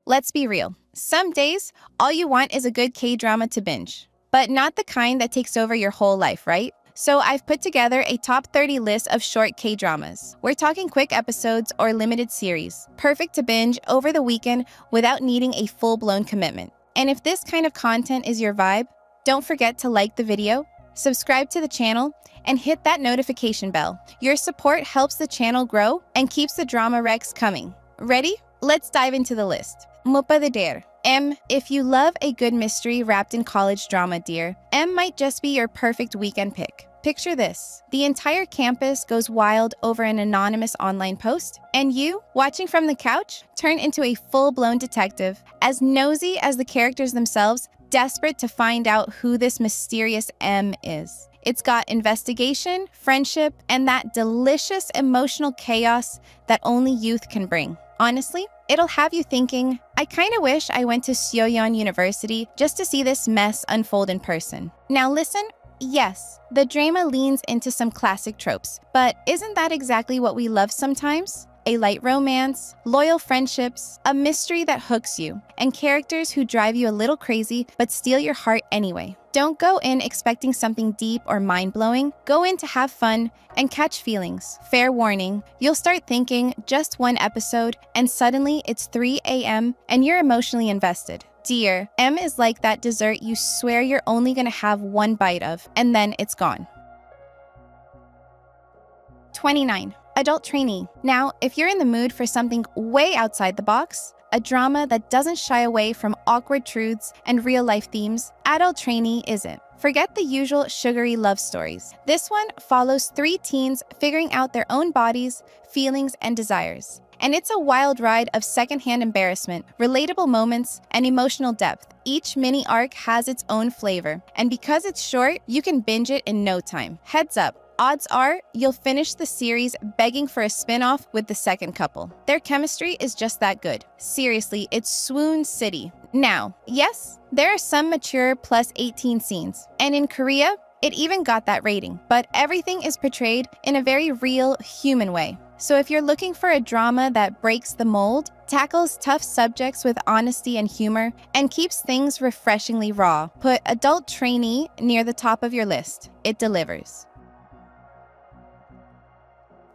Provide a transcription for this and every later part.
Let's be real. Some days, all you want is a good K-drama to binge. But not the kind that takes over your whole life, right? So I've put together a top 30 list of short K-dramas. We're talking quick episodes or limited series, perfect to binge over the weekend without needing a full-blown commitment. And if this kind of content is your vibe, don't forget to like the video, subscribe to the channel, and hit that notification bell. Your support helps the channel grow and keeps the drama recs coming. Ready? Let's dive into the list. Mupa de Dear.M. If you love a good mystery wrapped in college drama, Dear.M might just be your perfect weekend pick. Picture this. The entire campus goes wild over an anonymous online post, and you, watching from the couch, turn into a full-blown detective, as nosy as the characters themselves, desperate to find out who this mysterious M is. It's got investigation, friendship, and that delicious emotional chaos that only youth can bring. Honestly, it'll have you thinking, I kinda wish I went to Seoyeon University just to see this mess unfold in person. Now listen, yes, the drama leans into some classic tropes, but isn't that exactly what we love sometimes? A light romance, loyal friendships, a mystery that hooks you, and characters who drive you a little crazy but steal your heart anyway. Don't go in expecting something deep or mind-blowing. Go in to have fun and catch feelings. Fair warning, you'll start thinking just one episode and suddenly it's 3 a.m. and you're emotionally invested. Dear.M is like that dessert you swear you're only gonna have one bite of, and then it's gone. 29. Adult Trainee. Now, if you're in the mood for something way outside the box, a drama that doesn't shy away from awkward truths and real-life themes, Adult Trainee isn't. Forget the usual sugary love stories. This one follows 3 teens figuring out their own bodies, feelings, and desires. And it's a wild ride of secondhand embarrassment, relatable moments, and emotional depth. Each mini arc has its own flavor, and because it's short, you can binge it in no time. Heads up. Odds are, you'll finish the series begging for a spin-off with the second couple. Their chemistry is just that good. Seriously, it's swoon city. Now, yes, there are some mature plus 18 scenes, and in Korea, it even got that rating, but everything is portrayed in a very real, human way. So if you're looking for a drama that breaks the mold, tackles tough subjects with honesty and humor, and keeps things refreshingly raw, put Adult Trainee near the top of your list. It delivers.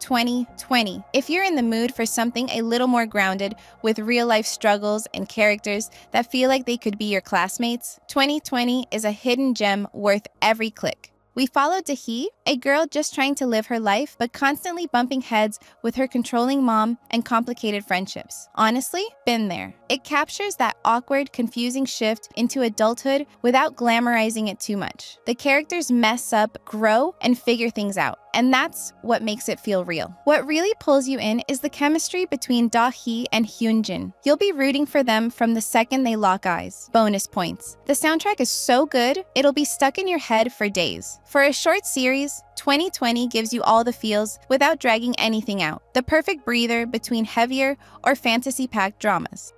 2020. If you're in the mood for something a little more grounded with real-life struggles and characters that feel like they could be your classmates, 2020 is a hidden gem worth every click. We follow Dahi, a girl just trying to live her life, but constantly bumping heads with her controlling mom and complicated friendships. Honestly, been there. It captures that awkward, confusing shift into adulthood without glamorizing it too much. The characters mess up, grow, and figure things out. And that's what makes it feel real. What really pulls you in is the chemistry between Dahi and Hyunjin. You'll be rooting for them from the second they lock eyes. Bonus points. The soundtrack is so good, it'll be stuck in your head for days. For a short series, 2020 gives you all the feels without dragging anything out. The perfect breather between heavier or fantasy-packed dramas.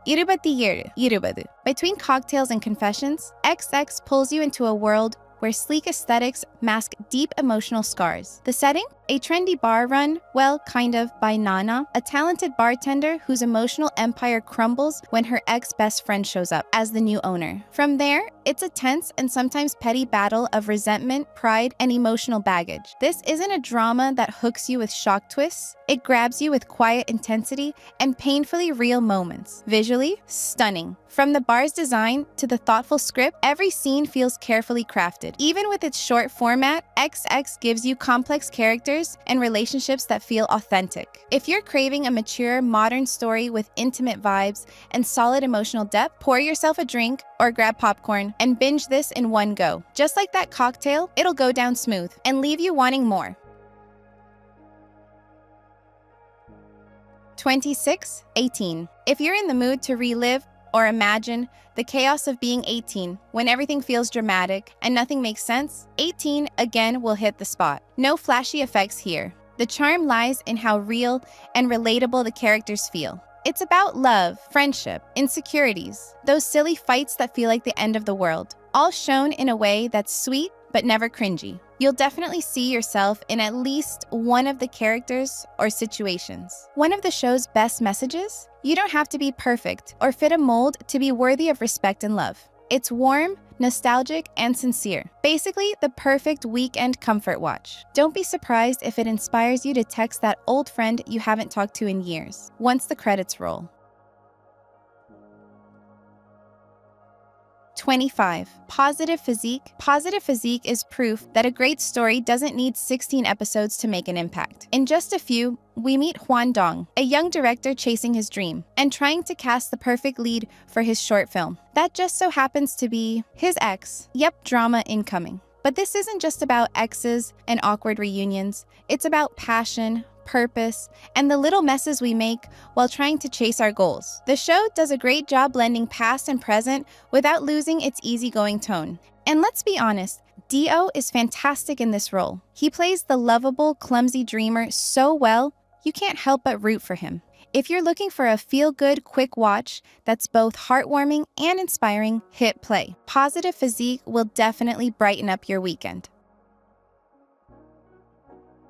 Irubadu. Between cocktails and confessions, XX pulls you into a world where sleek aesthetics mask deep emotional scars. The setting? A trendy bar run, well, kind of, by Nana, a talented bartender whose emotional empire crumbles when her ex-best friend shows up as the new owner. From there, it's a tense and sometimes petty battle of resentment, pride, and emotional baggage. This isn't a drama that hooks you with shock twists. It grabs you with quiet intensity and painfully real moments. Visually, stunning. From the bar's design to the thoughtful script, every scene feels carefully crafted. Even with its short format, XX gives you complex characters and relationships that feel authentic. If you're craving a mature, modern story with intimate vibes and solid emotional depth, pour yourself a drink or grab popcorn and binge this in one go. Just like that cocktail, it'll go down smooth and leave you wanting more. 26-18. If you're in the mood to relive or imagine the chaos of being 18 when everything feels dramatic and nothing makes sense, 18 again will hit the spot. No flashy effects here. The charm lies in how real and relatable the characters feel. It's about love, friendship, insecurities, those silly fights that feel like the end of the world, all shown in a way that's sweet but never cringy. You'll definitely see yourself in at least one of the characters or situations. One of the show's best messages? You don't have to be perfect or fit a mold to be worthy of respect and love. It's warm, nostalgic, and sincere. Basically, the perfect weekend comfort watch. Don't be surprised if it inspires you to text that old friend you haven't talked to in years, once the credits roll. 25. Positive Physique. Positive Physique is proof that a great story doesn't need 16 episodes to make an impact. In just a few, we meet Huan Dong, a young director chasing his dream and trying to cast the perfect lead for his short film. That just so happens to be his ex. Yep, drama incoming. But this isn't just about exes and awkward reunions. It's about passion, purpose, and the little messes we make while trying to chase our goals. The show does a great job blending past and present without losing its easygoing tone. And let's be honest, D.O is fantastic in this role. He plays the lovable, clumsy dreamer so well, you can't help but root for him. If you're looking for a feel-good, quick watch that's both heartwarming and inspiring, hit play. Positive Physique will definitely brighten up your weekend.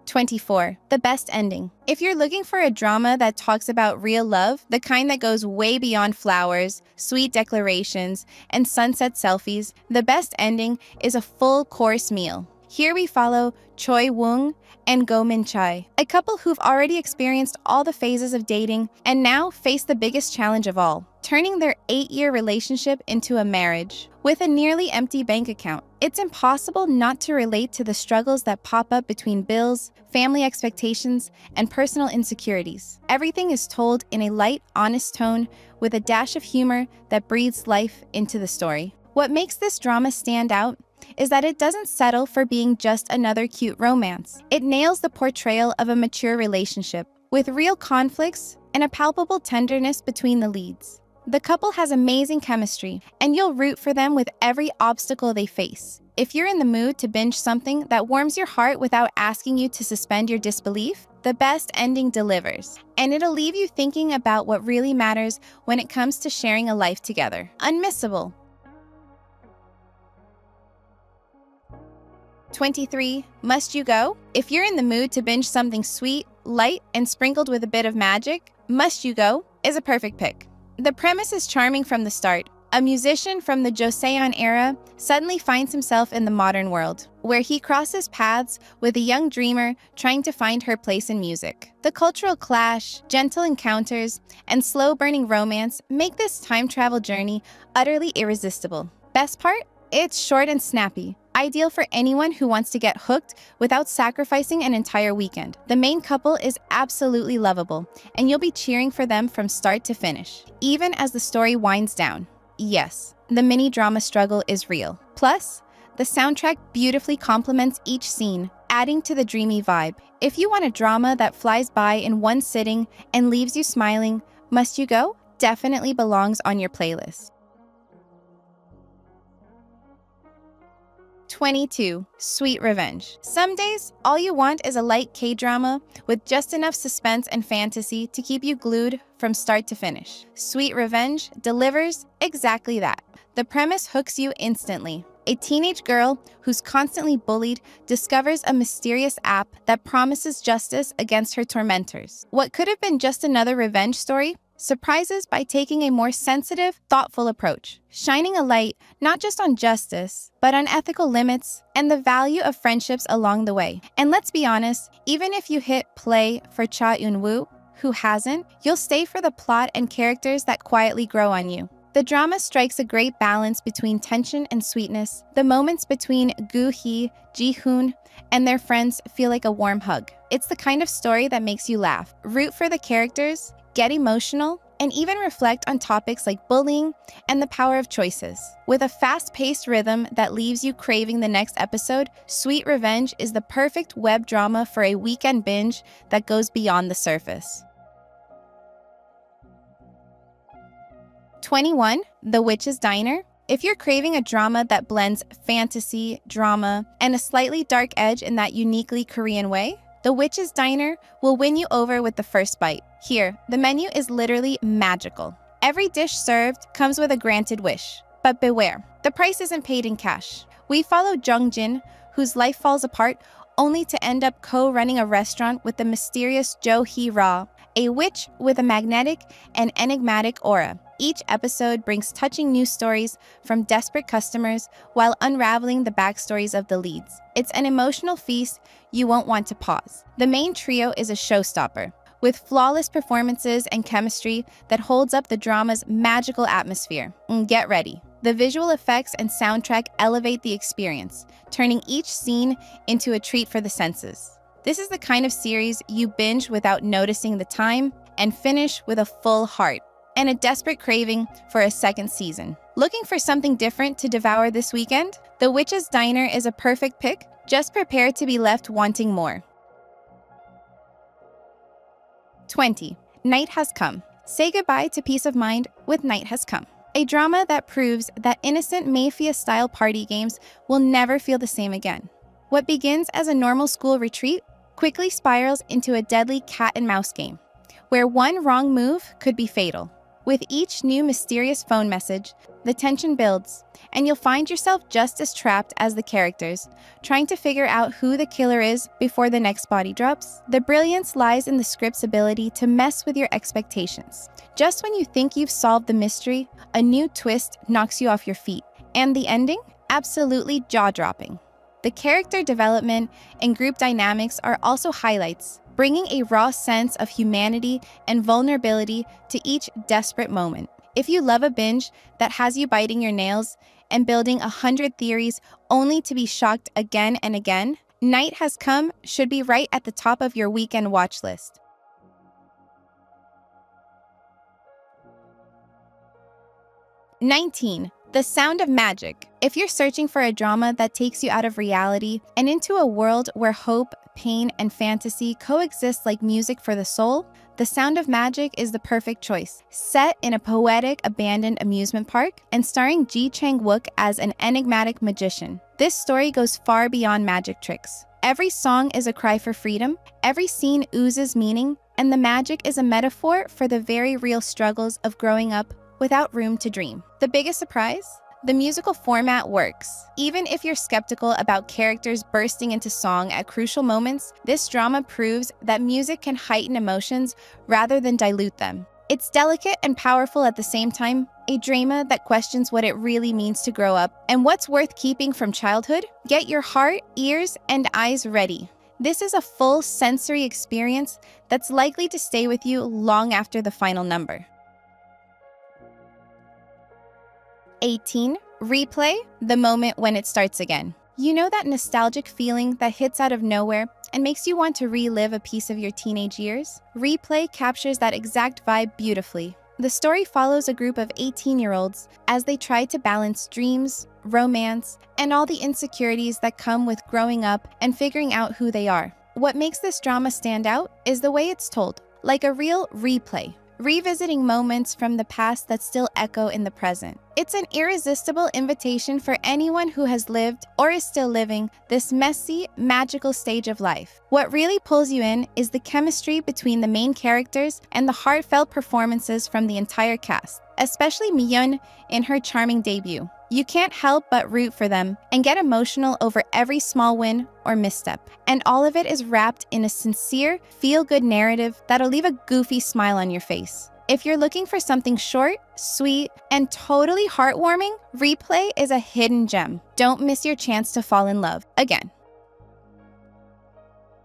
24. The best ending. If you're looking for a drama that talks about real love, the kind that goes way beyond flowers, sweet declarations, and sunset selfies, the best ending is a full-course meal. Here we follow Choi Woong and Go Min Chai, a couple who've already experienced all the phases of dating and now face the biggest challenge of all, turning their 8-year relationship into a marriage. With a nearly empty bank account, it's impossible not to relate to the struggles that pop up between bills, family expectations, and personal insecurities. Everything is told in a light, honest tone with a dash of humor that breathes life into the story. What makes this drama stand out is that it doesn't settle for being just another cute romance. It nails the portrayal of a mature relationship, with real conflicts and a palpable tenderness between the leads. The couple has amazing chemistry, and you'll root for them with every obstacle they face. If you're in the mood to binge something that warms your heart without asking you to suspend your disbelief, the best ending delivers. And it'll leave you thinking about what really matters when it comes to sharing a life together. Unmissable. 23. Must You Go? If you're in the mood to binge something sweet, light, and sprinkled with a bit of magic, Must You Go is a perfect pick. The premise is charming from the start. A musician from the Joseon era suddenly finds himself in the modern world, where he crosses paths with a young dreamer trying to find her place in music. The cultural clash, gentle encounters, and slow-burning romance make this time travel journey utterly irresistible. Best part? It's short and snappy, ideal for anyone who wants to get hooked without sacrificing an entire weekend. The main couple is absolutely lovable, and you'll be cheering for them from start to finish, even as the story winds down. Yes, the mini-drama struggle is real. Plus, the soundtrack beautifully complements each scene, adding to the dreamy vibe. If you want a drama that flies by in one sitting and leaves you smiling, Must You Go definitely belongs on your playlist. 22. Sweet Revenge. Some days, all you want is a light K-drama with just enough suspense and fantasy to keep you glued from start to finish. Sweet Revenge delivers exactly that. The premise hooks you instantly. A teenage girl who's constantly bullied discovers a mysterious app that promises justice against her tormentors. What could have been just another revenge story surprises by taking a more sensitive, thoughtful approach, shining a light not just on justice, but on ethical limits and the value of friendships along the way. And let's be honest, even if you hit play for Cha Eun-woo, who hasn't, you'll stay for the plot and characters that quietly grow on you. The drama strikes a great balance between tension and sweetness. The moments between Gu-hee, Ji-hoon, and their friends feel like a warm hug. It's the kind of story that makes you laugh, root for the characters, get emotional, and even reflect on topics like bullying and the power of choices. With a fast-paced rhythm that leaves you craving the next episode, Sweet Revenge is the perfect web drama for a weekend binge that goes beyond the surface. 21. The Witch's Diner. If you're craving a drama that blends fantasy, drama, and a slightly dark edge in that uniquely Korean way, The Witch's Diner will win you over with the first bite. Here, the menu is literally magical. Every dish served comes with a granted wish. But beware, the price isn't paid in cash. We follow Jung-jin, whose life falls apart only to end up co-running a restaurant with the mysterious Jo Hee-ra, a witch with a magnetic and enigmatic aura. Each episode brings touching news stories from desperate customers while unraveling the backstories of the leads. It's an emotional feast you won't want to pause. The main trio is a showstopper, with flawless performances and chemistry that holds up the drama's magical atmosphere. And get ready. The visual effects and soundtrack elevate the experience, turning each scene into a treat for the senses. This is the kind of series you binge without noticing the time and finish with a full heart and a desperate craving for a second season. Looking for something different to devour this weekend? The Witch's Diner is a perfect pick. Just prepare to be left wanting more. 20. Night Has Come. Say goodbye to peace of mind with Night Has Come, a drama that proves that innocent Mayfia-style party games will never feel the same again. What begins as a normal school retreat quickly spirals into a deadly cat-and-mouse game, where one wrong move could be fatal. With each new mysterious phone message, the tension builds, and you'll find yourself just as trapped as the characters, trying to figure out who the killer is before the next body drops. The brilliance lies in the script's ability to mess with your expectations. Just when you think you've solved the mystery, a new twist knocks you off your feet. And the ending? Absolutely jaw-dropping. The character development and group dynamics are also highlights, bringing a raw sense of humanity and vulnerability to each desperate moment. If you love a binge that has you biting your nails and building 100 theories only to be shocked again and again, Night Has Come should be right at the top of your weekend watch list. 19. The Sound of Magic. If you're searching for a drama that takes you out of reality and into a world where hope, pain, and fantasy coexist like music for the soul, The Sound of Magic is the perfect choice. Set in a poetic, abandoned amusement park and starring Ji Chang-wook as an enigmatic magician, this story goes far beyond magic tricks. Every song is a cry for freedom, every scene oozes meaning, and the magic is a metaphor for the very real struggles of growing up without room to dream. The biggest surprise? The musical format works. Even if you're skeptical about characters bursting into song at crucial moments, this drama proves that music can heighten emotions rather than dilute them. It's delicate and powerful at the same time, a drama that questions what it really means to grow up and what's worth keeping from childhood. Get your heart, ears, and eyes ready. This is a full sensory experience that's likely to stay with you long after the final number. 18. Replay, the moment when it starts again. You know that nostalgic feeling that hits out of nowhere and makes you want to relive a piece of your teenage years? Replay captures that exact vibe beautifully. The story follows a group of 18-year-olds as they try to balance dreams, romance, and all the insecurities that come with growing up and figuring out who they are. What makes this drama stand out is the way it's told, like a real replay, revisiting moments from the past that still echo in the present. It's an irresistible invitation for anyone who has lived or is still living this messy, magical stage of life. What really pulls you in is the chemistry between the main characters and the heartfelt performances from the entire cast, especially Mi-yeon in her charming debut. You can't help but root for them and get emotional over every small win or misstep. And all of it is wrapped in a sincere, feel-good narrative that'll leave a goofy smile on your face. If you're looking for something short, sweet, and totally heartwarming, Replay is a hidden gem. Don't miss your chance to fall in love again.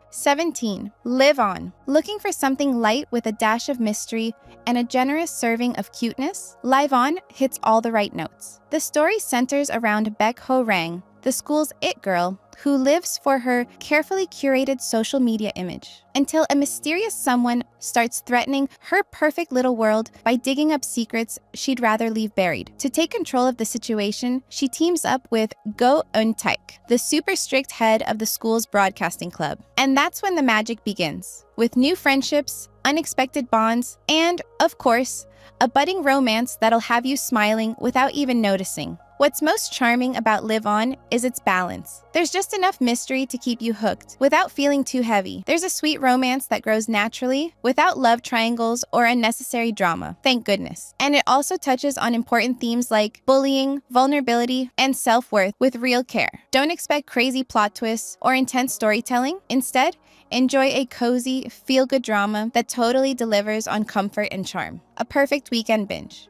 17. Live On. Looking for something light with a dash of mystery and a generous serving of cuteness? Live On hits all the right notes. The story centers around Baek Ho-rang, the school's it girl, who lives for her carefully curated social media image, until a mysterious someone starts threatening her perfect little world by digging up secrets she'd rather leave buried. To take control of the situation, she teams up with Go Eun-taek, the super strict head of the school's broadcasting club. And that's when the magic begins, with new friendships, unexpected bonds, and, of course, a budding romance that'll have you smiling without even noticing. What's most charming about Live On is its balance. There's just enough mystery to keep you hooked without feeling too heavy. There's a sweet romance that grows naturally without love triangles or unnecessary drama, thank goodness. And it also touches on important themes like bullying, vulnerability, and self-worth with real care. Don't expect crazy plot twists or intense storytelling. Instead, enjoy a cozy, feel-good drama that totally delivers on comfort and charm. A perfect weekend binge.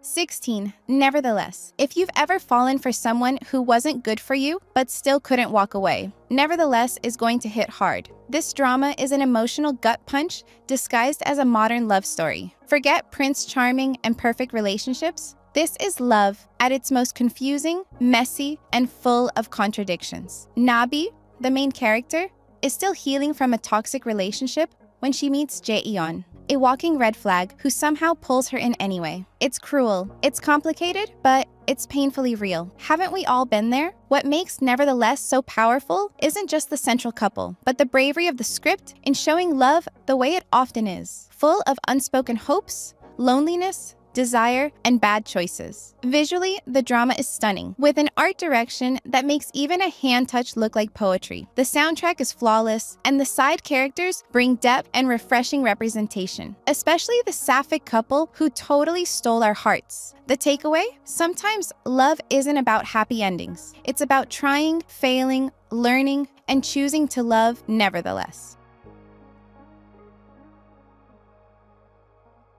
16. Nevertheless. If you've ever fallen for someone who wasn't good for you, but still couldn't walk away, Nevertheless is going to hit hard. This drama is an emotional gut punch disguised as a modern love story. Forget Prince Charming and perfect relationships. This is love at its most confusing, messy, and full of contradictions. Nabi, the main character, is still healing from a toxic relationship when she meets Jaeyeon, a walking red flag who somehow pulls her in anyway. It's cruel, it's complicated, but it's painfully real. Haven't we all been there? What makes Nevertheless so powerful isn't just the central couple, but the bravery of the script in showing love the way it often is, full of unspoken hopes, loneliness, desire, and bad choices. Visually, the drama is stunning, with an art direction that makes even a hand touch look like poetry. The soundtrack is flawless, and the side characters bring depth and refreshing representation, especially the sapphic couple who totally stole our hearts. The takeaway? Sometimes love isn't about happy endings. It's about trying, failing, learning, and choosing to love nevertheless.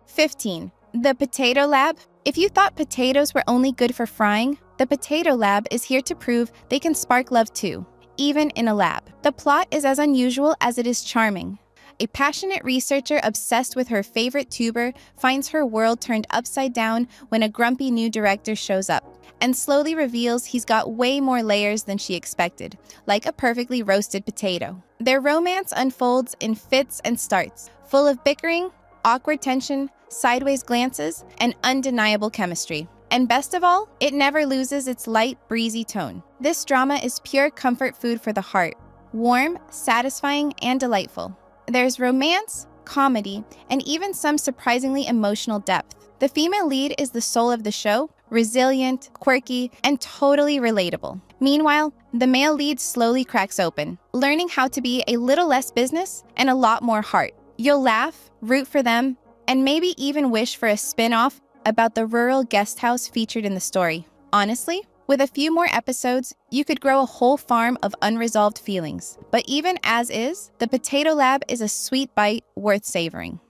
15. The Potato Lab. If you thought potatoes were only good for frying, the Potato Lab is here to prove they can spark love too, even in a lab. The plot is as unusual as it is charming. A passionate researcher obsessed with her favorite tuber finds her world turned upside down when a grumpy new director shows up, and slowly reveals he's got way more layers than she expected, like a perfectly roasted potato. Their romance unfolds in fits and starts, full of bickering, awkward tension, sideways glances, and undeniable chemistry. And best of all, it never loses its light, breezy tone. This drama is pure comfort food for the heart, warm, satisfying, and delightful. There's romance, comedy, and even some surprisingly emotional depth. The female lead is the soul of the show, resilient, quirky, and totally relatable. Meanwhile, the male lead slowly cracks open, learning how to be a little less business and a lot more heart. You'll laugh, root for them, and maybe even wish for a spin-off about the rural guest house featured in the story. Honestly, with a few more episodes, you could grow a whole farm of unresolved feelings. But even as is, the Potato Lab is a sweet bite worth savoring.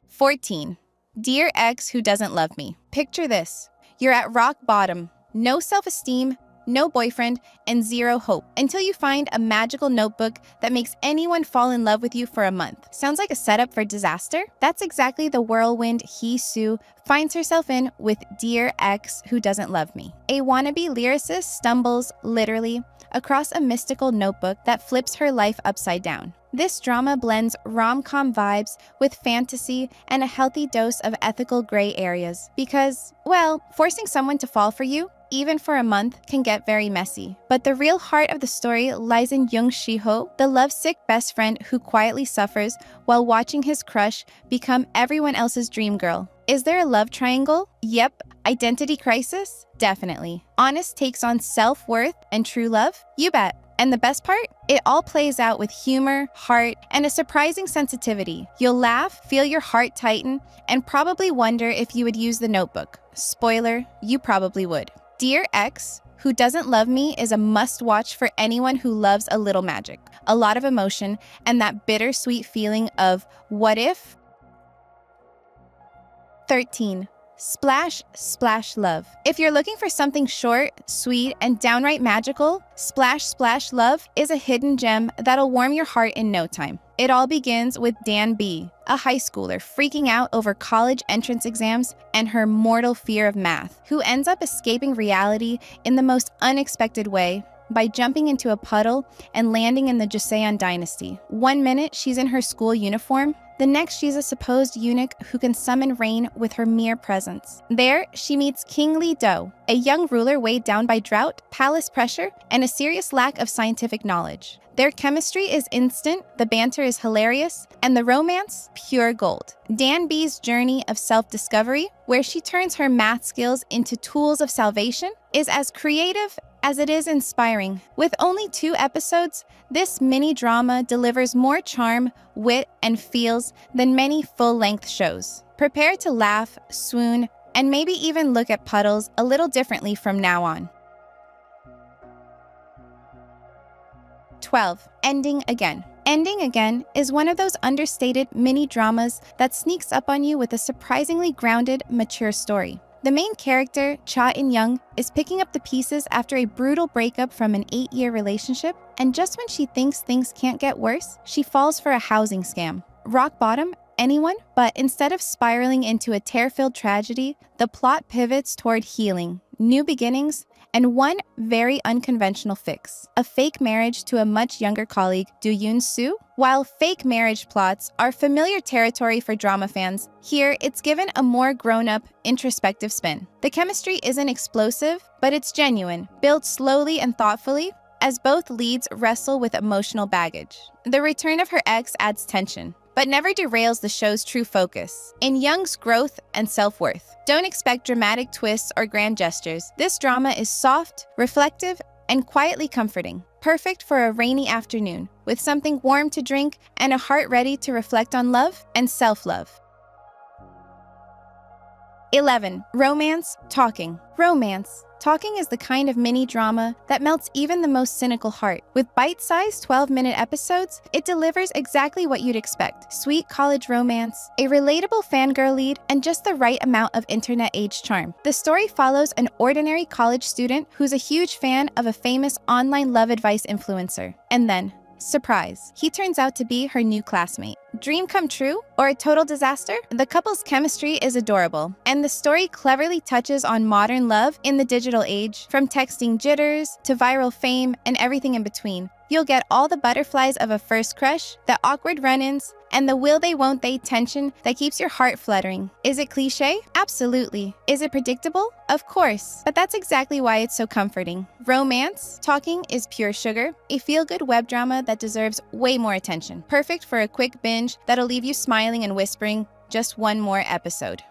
14. Dear Ex Who Doesn't Love Me. Picture this. You're at rock bottom, no self-esteem, no boyfriend, and zero hope, until you find a magical notebook that makes anyone fall in love with you for a month. Sounds like a setup for disaster? That's exactly the whirlwind Hee-Soo finds herself in with Dear Ex Who Doesn't Love Me. A wannabe lyricist stumbles, literally, across a mystical notebook that flips her life upside down. This drama blends rom-com vibes with fantasy and a healthy dose of ethical gray areas because, well, forcing someone to fall for you, even for a month, can get very messy. But the real heart of the story lies in Young Shi-ho, the lovesick best friend who quietly suffers while watching his crush become everyone else's dream girl. Is there a love triangle? Yep. Identity crisis? Definitely. Honest takes on self-worth and true love? You bet. And the best part? It all plays out with humor, heart, and a surprising sensitivity. You'll laugh, feel your heart tighten, and probably wonder if you would use the notebook. Spoiler, you probably would. Dear Ex Who Doesn't Love Me is a must-watch for anyone who loves a little magic, a lot of emotion, and that bittersweet feeling of what if? 13. Splash Splash Love. If you're looking for something short, sweet, and downright magical, Splash Splash Love is a hidden gem that'll warm your heart in no time. It all begins with Dan B, a high schooler freaking out over college entrance exams and her mortal fear of math, who ends up escaping reality in the most unexpected way by jumping into a puddle and landing in the Joseon dynasty. One minute, she's in her school uniform. The next, she's a supposed eunuch who can summon rain with her mere presence. There, she meets King Lee-do, a young ruler weighed down by drought, palace pressure, and a serious lack of scientific knowledge. Their chemistry is instant, the banter is hilarious, and the romance, pure gold. Dan B's journey of self-discovery, where she turns her math skills into tools of salvation, is as creative as it is inspiring. With only 2 episodes, this mini-drama delivers more charm, wit, and feels than many full-length shows. Prepare to laugh, swoon, and maybe even look at puddles a little differently from now on. 12. Ending Again. Ending Again is one of those understated mini-dramas that sneaks up on you with a surprisingly grounded, mature story. The main character, Cha In-young, is picking up the pieces after a brutal breakup from an 8-year relationship, and just when she thinks things can't get worse, she falls for a housing scam. Rock bottom? Anyone? But instead of spiraling into a tear-filled tragedy, the plot pivots toward healing, new beginnings, and one very unconventional fix: a fake marriage to a much younger colleague, Do-yoon-soo. While fake marriage plots are familiar territory for drama fans, here it's given a more grown-up, introspective spin. The chemistry isn't explosive, but it's genuine, built slowly and thoughtfully, as both leads wrestle with emotional baggage. The return of her ex adds tension, but never derails the show's true focus: in Young's growth and self-worth. Don't expect dramatic twists or grand gestures. This drama is soft, reflective, and quietly comforting. Perfect for a rainy afternoon, with something warm to drink and a heart ready to reflect on love and self-love. 11. Romance Talking. Romance Talking is the kind of mini-drama that melts even the most cynical heart. With bite-sized 12-minute episodes, it delivers exactly what you'd expect: sweet college romance, a relatable fangirl lead, and just the right amount of internet-age charm. The story follows an ordinary college student who's a huge fan of a famous online love advice influencer. And then, surprise, he turns out to be her new classmate. Dream come true? Or a total disaster? The couple's chemistry is adorable, and the story cleverly touches on modern love in the digital age, from texting jitters to viral fame and everything in between. You'll get all the butterflies of a first crush, the awkward run-ins, and the will they won't they tension that keeps your heart fluttering. Is it cliche? Absolutely. Is it predictable? Of course. But that's exactly why it's so comforting. Romance Talking is pure sugar, a feel-good web drama that deserves way more attention. Perfect for a quick binge that'll leave you smiling and whispering, just one more episode.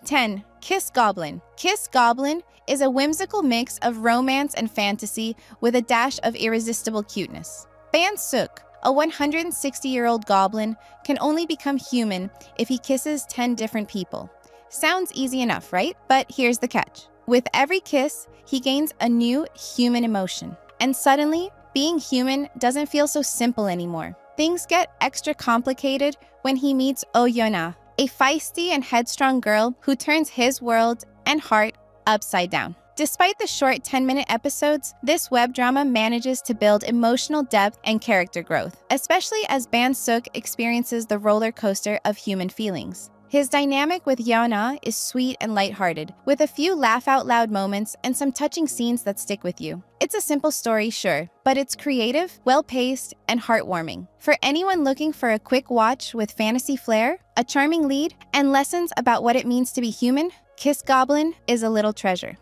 10. Kiss Goblin. Kiss Goblin is a whimsical mix of romance and fantasy with a dash of irresistible cuteness. Ban-suk, a 160-year-old goblin, can only become human if he kisses 10 different people. Sounds easy enough, right? But here's the catch. With every kiss, he gains a new human emotion. And suddenly, being human doesn't feel so simple anymore. Things get extra complicated when he meets Oh Yeona, a feisty and headstrong girl who turns his world and heart upside down. Despite the short 10-minute episodes, this web drama manages to build emotional depth and character growth, especially as Ban-suk experiences the roller coaster of human feelings. His dynamic with Yeona is sweet and lighthearted, with a few laugh-out-loud moments and some touching scenes that stick with you. It's a simple story, sure, but it's creative, well-paced, and heartwarming. For anyone looking for a quick watch with fantasy flair, a charming lead, and lessons about what it means to be human, Kiss Goblin is a little treasure.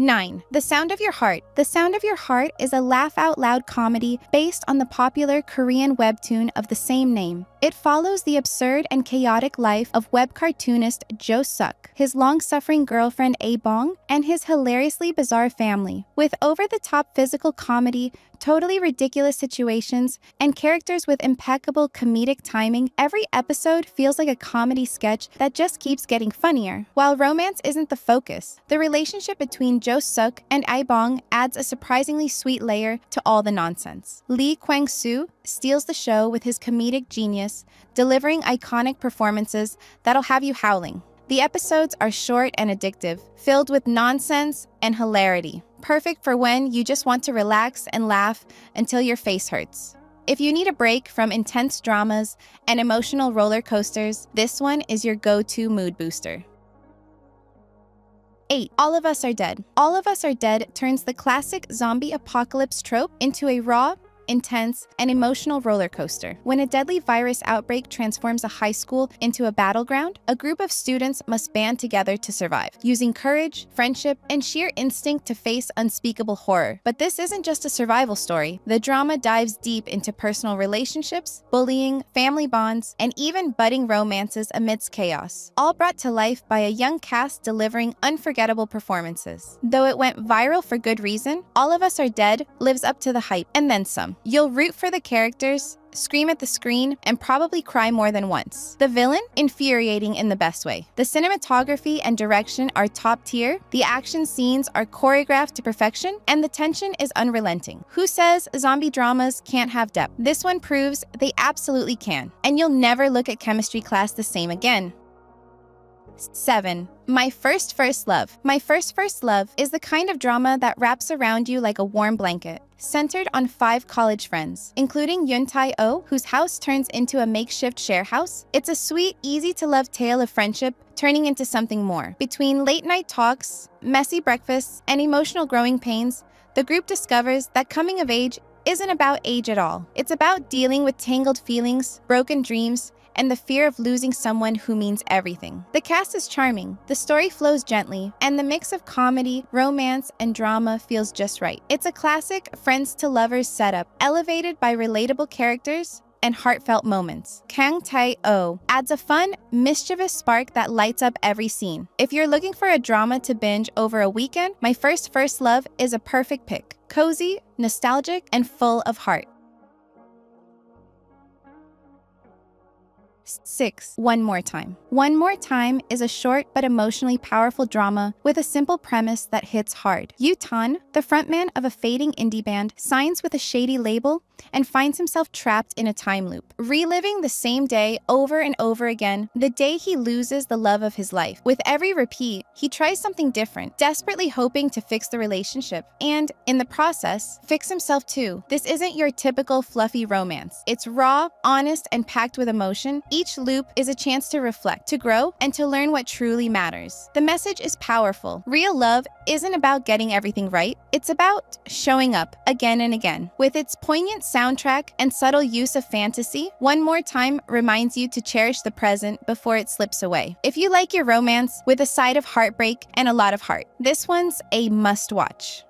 9. The Sound of Your Heart. The Sound of Your Heart is a laugh-out-loud comedy based on the popular Korean webtoon of the same name. It follows the absurd and chaotic life of web cartoonist Jo Suk, his long-suffering girlfriend A-bong, and his hilariously bizarre family. With over-the-top physical comedy, totally ridiculous situations, and characters with impeccable comedic timing, every episode feels like a comedy sketch that just keeps getting funnier. While romance isn't the focus, the relationship between Jo Suk and A-bong adds a surprisingly sweet layer to all the nonsense. Lee Kwang-soo steals the show with his comedic genius, delivering iconic performances that'll have you howling. The episodes are short and addictive, filled with nonsense and hilarity. Perfect for when you just want to relax and laugh until your face hurts. If you need a break from intense dramas and emotional roller coasters, this one is your go-to mood booster. 8. All of Us Are Dead. All of Us Are Dead turns the classic zombie apocalypse trope into a raw, intense, and emotional roller coaster. When a deadly virus outbreak transforms a high school into a battleground, a group of students must band together to survive, using courage, friendship, and sheer instinct to face unspeakable horror. But this isn't just a survival story. The drama dives deep into personal relationships, bullying, family bonds, and even budding romances amidst chaos, all brought to life by a young cast delivering unforgettable performances. Though it went viral for good reason, All of Us Are Dead lives up to the hype, and then some. You'll root for the characters, scream at the screen, and probably cry more than once. The villain? Infuriating in the best way. The cinematography and direction are top tier, the action scenes are choreographed to perfection, and the tension is unrelenting. Who says zombie dramas can't have depth? This one proves they absolutely can, and you'll never look at chemistry class the same again. 7. My First Love. My First Love is the kind of drama that wraps around you like a warm blanket. Centered on 5 college friends, including Yoon Tae-oh, whose house turns into a makeshift share house. It's a sweet, easy-to-love tale of friendship turning into something more. Between late-night talks, messy breakfasts, and emotional growing pains, the group discovers that coming of age isn't about age at all. It's about dealing with tangled feelings, broken dreams, and the fear of losing someone who means everything. The cast is charming, the story flows gently, and the mix of comedy, romance, and drama feels just right. It's a classic friends to lovers setup, elevated by relatable characters and heartfelt moments. Kang Tae-oh adds a fun, mischievous spark that lights up every scene. If you're looking for a drama to binge over a weekend, My First Love is a perfect pick. Cozy, nostalgic, and full of heart. 6. One More Time. One More Time is a short but emotionally powerful drama with a simple premise that hits hard. Yu-tan, the frontman of a fading indie band, signs with a shady label and finds himself trapped in a time loop, reliving the same day over and over again, the day he loses the love of his life. With every repeat, he tries something different, desperately hoping to fix the relationship, and, in the process, fix himself too. This isn't your typical fluffy romance. It's raw, honest, and packed with emotion. Each loop is a chance to reflect, to grow, and to learn what truly matters. The message is powerful. Real love isn't about getting everything right. It's about showing up again and again. With its poignant soundtrack and subtle use of fantasy, One More Time reminds you to cherish the present before it slips away. If you like your romance with a side of heartbreak and a lot of heart, this one's a must-watch.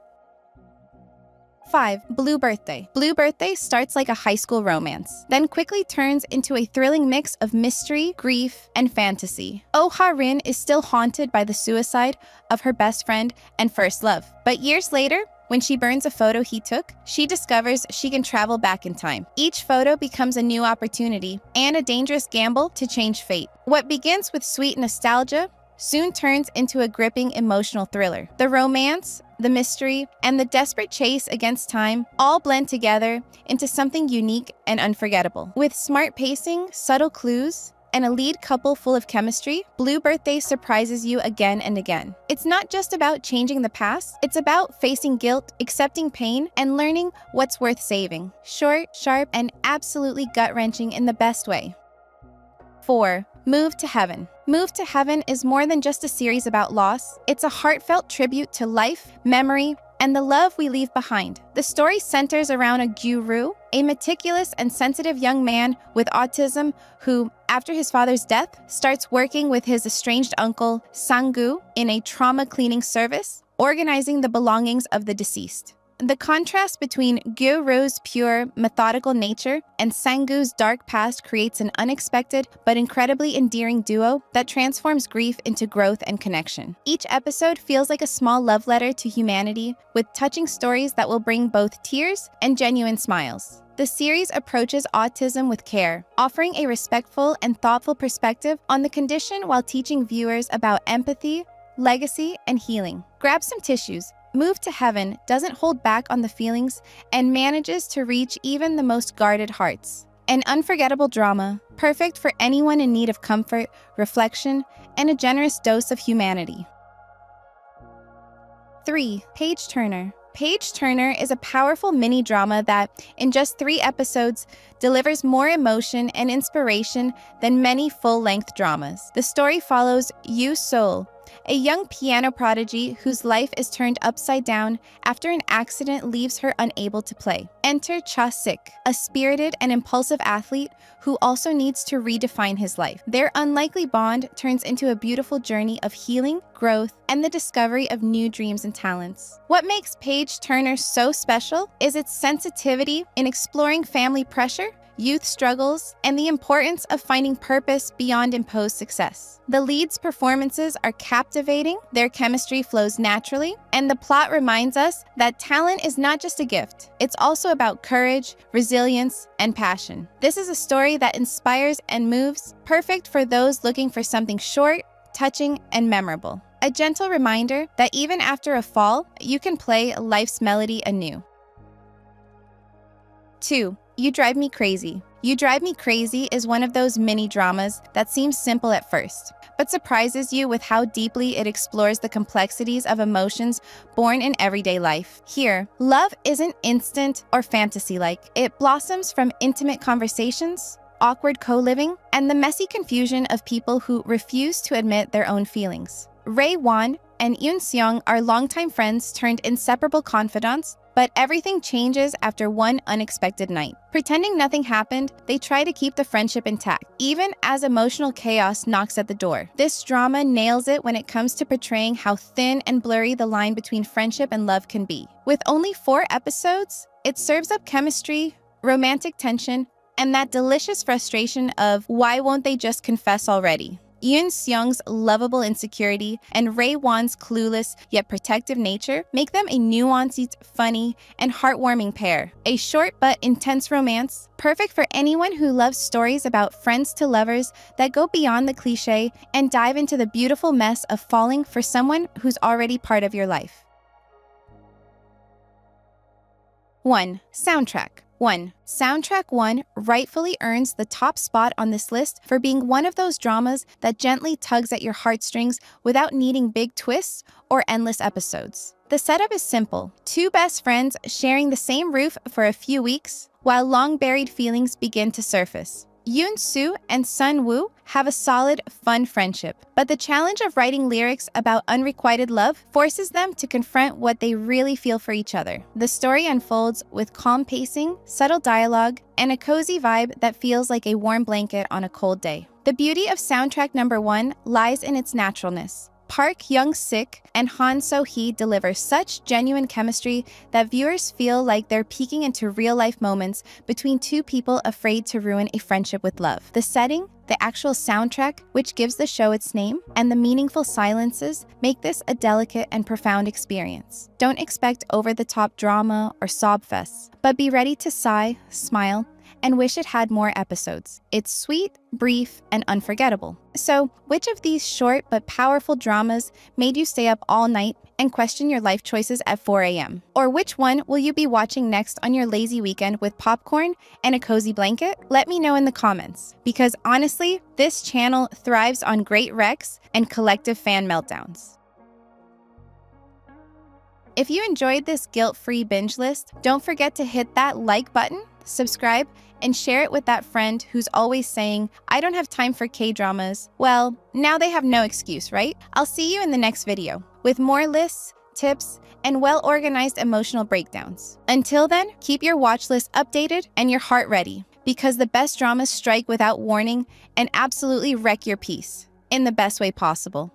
5. Blue Birthday. Blue Birthday starts like a high school romance, then quickly turns into a thrilling mix of mystery, grief, and fantasy. Oh Ha-rin is still haunted by the suicide of her best friend and first love. But years later, when she burns a photo he took, she discovers she can travel back in time. Each photo becomes a new opportunity and a dangerous gamble to change fate. What begins with sweet nostalgia soon turns into a gripping emotional thriller. The romance, the mystery, and the desperate chase against time all blend together into something unique and unforgettable. With smart pacing, subtle clues, and a lead couple full of chemistry, Blue Birthday surprises you again and again. It's not just about changing the past, it's about facing guilt, accepting pain, and learning what's worth saving. Short, sharp, and absolutely gut-wrenching in the best way. 4. Move to Heaven. Move to Heaven is more than just a series about loss. It's a heartfelt tribute to life, memory, and the love we leave behind. The story centers around a guru, a meticulous and sensitive young man with autism who, after his father's death, starts working with his estranged uncle, Sang-gu, in a trauma cleaning service, organizing the belongings of the deceased. The contrast between Gyu-ro's pure, methodical nature and Sang-gu's dark past creates an unexpected but incredibly endearing duo that transforms grief into growth and connection. Each episode feels like a small love letter to humanity, with touching stories that will bring both tears and genuine smiles. The series approaches autism with care, offering a respectful and thoughtful perspective on the condition while teaching viewers about empathy, legacy, and healing. Grab some tissues. Move to Heaven doesn't hold back on the feelings and manages to reach even the most guarded hearts. An unforgettable drama, perfect for anyone in need of comfort, reflection, and a generous dose of humanity. 3. Page Turner. Page Turner is a powerful mini-drama that, in just 3 episodes, delivers more emotion and inspiration than many full-length dramas. The story follows Yu Sol, A young piano prodigy whose life is turned upside down after an accident leaves her unable to play. Enter Cha-sik, a spirited and impulsive athlete who also needs to redefine his life. Their unlikely bond turns into a beautiful journey of healing, growth, and the discovery of new dreams and talents. What makes Page Turner so special is its sensitivity in exploring family pressure, youth struggles, and the importance of finding purpose beyond imposed success. The leads' performances are captivating, their chemistry flows naturally, and the plot reminds us that talent is not just a gift. It's also about courage, resilience, and passion. This is a story that inspires and moves, perfect for those looking for something short, touching, and memorable. A gentle reminder that even after a fall, you can play life's melody anew. 2. You Drive Me Crazy. You Drive Me Crazy is one of those mini dramas that seems simple at first, but surprises you with how deeply it explores the complexities of emotions born in everyday life. Here, love isn't instant or fantasy-like. It blossoms from intimate conversations, awkward co-living, and the messy confusion of people who refuse to admit their own feelings. Rae-won and Yoon-seong are longtime friends turned inseparable confidants, but everything changes after one unexpected night. Pretending nothing happened, they try to keep the friendship intact, even as emotional chaos knocks at the door. This drama nails it when it comes to portraying how thin and blurry the line between friendship and love can be. With only 4 episodes, it serves up chemistry, romantic tension, and that delicious frustration of why won't they just confess already? Yoon-seong's lovable insecurity and Rae-won's clueless yet protective nature make them a nuanced, funny, and heartwarming pair. A short but intense romance, perfect for anyone who loves stories about friends to lovers that go beyond the cliché and dive into the beautiful mess of falling for someone who's already part of your life. 1. Soundtrack. 1. Soundtrack 1 rightfully earns the top spot on this list for being one of those dramas that gently tugs at your heartstrings without needing big twists or endless episodes. The setup is simple. 2 best friends sharing the same roof for a few weeks, while long-buried feelings begin to surface. Yoon-soo and Sun-woo have a solid, fun friendship, but the challenge of writing lyrics about unrequited love forces them to confront what they really feel for each other. The story unfolds with calm pacing, subtle dialogue, and a cozy vibe that feels like a warm blanket on a cold day. The beauty of soundtrack number 1 lies in its naturalness. Park Young-sik and Han So-hee deliver such genuine chemistry that viewers feel like they're peeking into real-life moments between 2 people afraid to ruin a friendship with love. The setting, the actual soundtrack, which gives the show its name, and the meaningful silences make this a delicate and profound experience. Don't expect over-the-top drama or sob fests, but be ready to sigh, smile, and wish it had more episodes. It's sweet, brief, and unforgettable. So, which of these short but powerful dramas made you stay up all night and question your life choices at 4 a.m.? Or which one will you be watching next on your lazy weekend with popcorn and a cozy blanket? Let me know in the comments, because honestly, this channel thrives on great recs and collective fan meltdowns. If you enjoyed this guilt-free binge list, don't forget to hit that like button, subscribe, and share it with that friend who's always saying, I don't have time for K-dramas. Well, now they have no excuse, right? I'll see you in the next video with more lists, tips, and well-organized emotional breakdowns. Until then, keep your watch list updated and your heart ready, because the best dramas strike without warning and absolutely wreck your peace in the best way possible.